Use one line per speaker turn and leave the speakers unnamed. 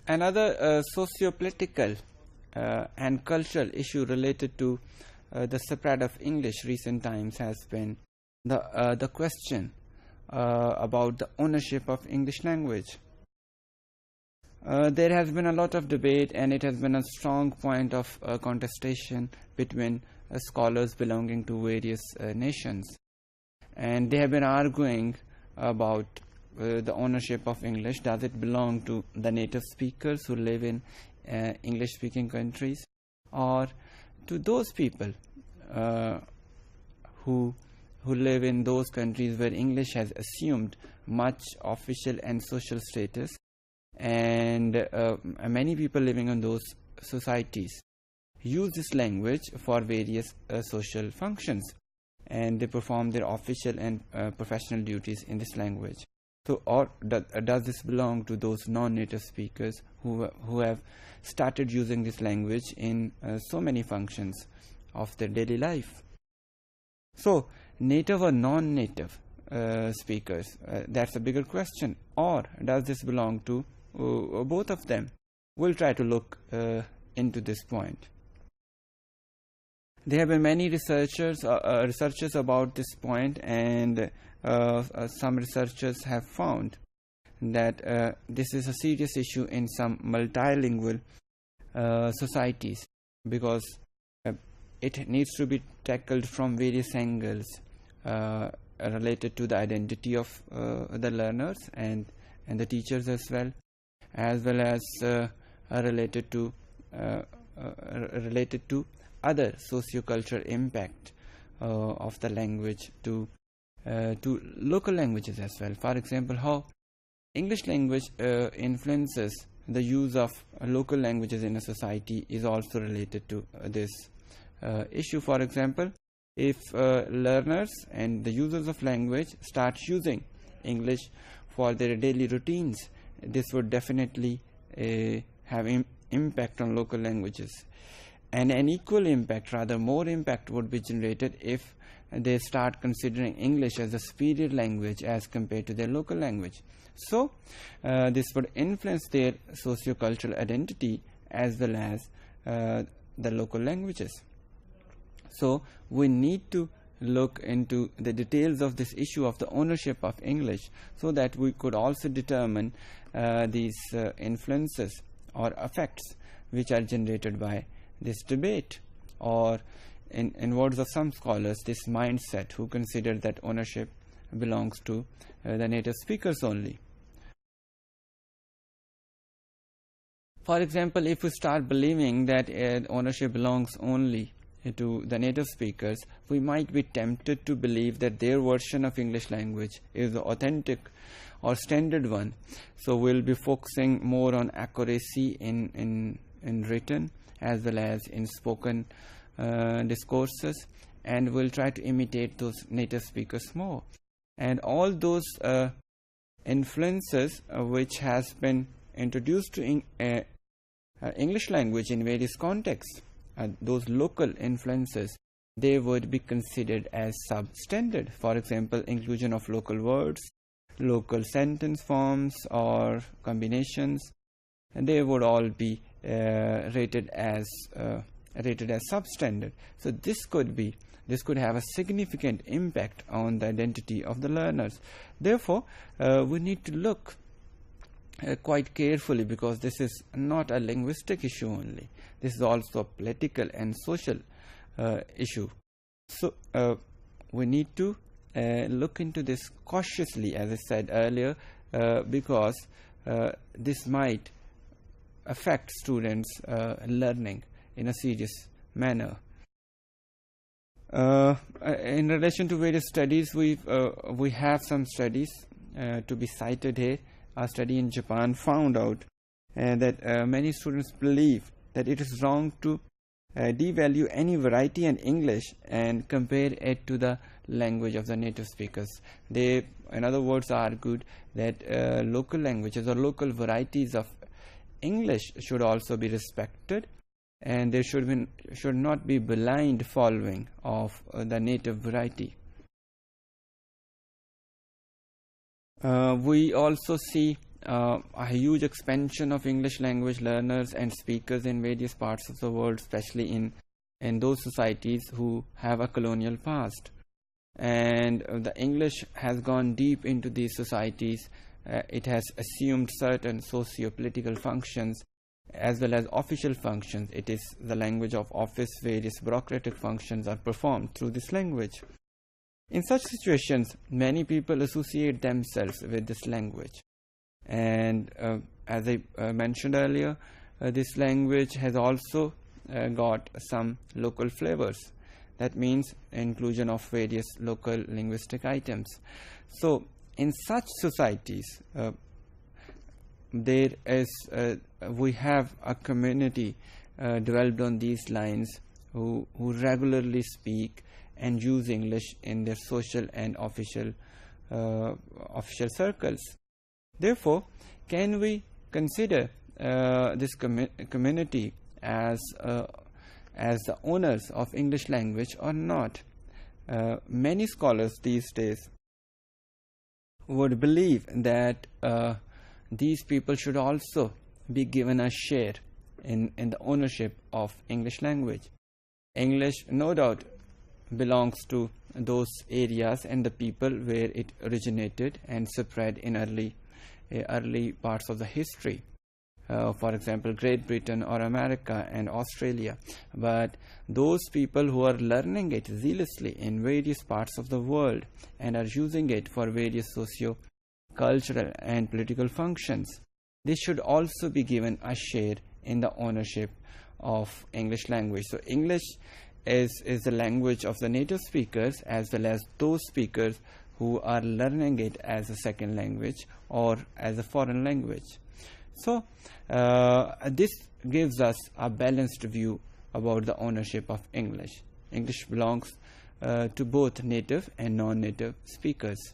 Another socio-political and cultural issue related to the spread of English recent times has been the question about the ownership of English language. There has been a lot of debate, and it has been a strong point of contestation between scholars belonging to various nations, and they have been arguing about the ownership of English. Does it belong to the native speakers who live in English-speaking countries, or to those people who live in those countries where English has assumed much official and social status, and many people living in those societies use this language for various social functions, and they perform their official and professional duties in this language. So, or does this belong to those non-native speakers who have started using this language in so many functions of their daily life? So, native or non-native speakers, that's a bigger question. Or does this belong to both of them? We'll try to look into this point. There have been many researchers about this point, and some researchers have found that this is a serious issue in some multilingual societies, because it needs to be tackled from various angles related to the identity of the learners and the teachers as well as related to other socio-cultural impact of the language to local languages as well. For example, how English language influences the use of local languages in a society is also related to this issue. For example, if learners and the users of language start using English for their daily routines, this would definitely have impact on local languages. And an equal impact, rather more impact, would be generated if they start considering English as a superior language as compared to their local language. So, this would influence their socio-cultural identity as well as the local languages. So, we need to look into the details of this issue of the ownership of English, so that we could also determine these influences or effects which are generated by this debate, or in words of some scholars, this mindset who consider that ownership belongs to the native speakers only. For example, if we start believing that ownership belongs only to the native speakers, we might be tempted to believe that their version of English language is the authentic or standard one. So we'll be focusing more on accuracy in written as well as in spoken discourses, and we'll try to imitate those native speakers more. And all those influences which has been introduced to English language in various contexts, those local influences, they would be considered as substandard. For example, inclusion of local words, local sentence forms or combinations, and they would all be rated as substandard. So this could have a significant impact on the identity of the learners. Therefore, we need to look quite carefully, because this is not a linguistic issue only. This is also a political and social issue. So we need to look into this cautiously, as I said earlier, because this might affect students' learning in a serious manner. In relation to various studies, we have some studies to be cited here. A study in Japan found out that many students believe that it is wrong to devalue any variety in English and compare it to the language of the native speakers. They, in other words, argued that local languages or local varieties of English should also be respected, and there should not be blind following of the native variety. We also see a huge expansion of English language learners and speakers in various parts of the world, especially in those societies who have a colonial past. And the English has gone deep into these societies. It has assumed certain socio-political functions as well as official functions. It is the language of office. Various bureaucratic functions are performed through this language. In such situations, many people associate themselves with this language. And as I mentioned earlier, this language has also got some local flavors. That means inclusion of various local linguistic items. So in such societies, we have a community developed on these lines who regularly speak and use English in their social and official circles. Therefore, can we consider this community as the owners of English language or not? Many scholars these days would believe that these people should also be given a share in the ownership of English language. English, no doubt, belongs to those areas and the people where it originated and spread in early parts of the history. For example, Great Britain or America and Australia. But those people who are learning it zealously in various parts of the world and are using it for various socio-cultural and political functions, they should also be given a share in the ownership of English language. So English is the language of the native speakers as well as those speakers who are learning it as a second language or as a foreign language. So this gives us a balanced view about the ownership of English. English belongs to both native and non-native speakers.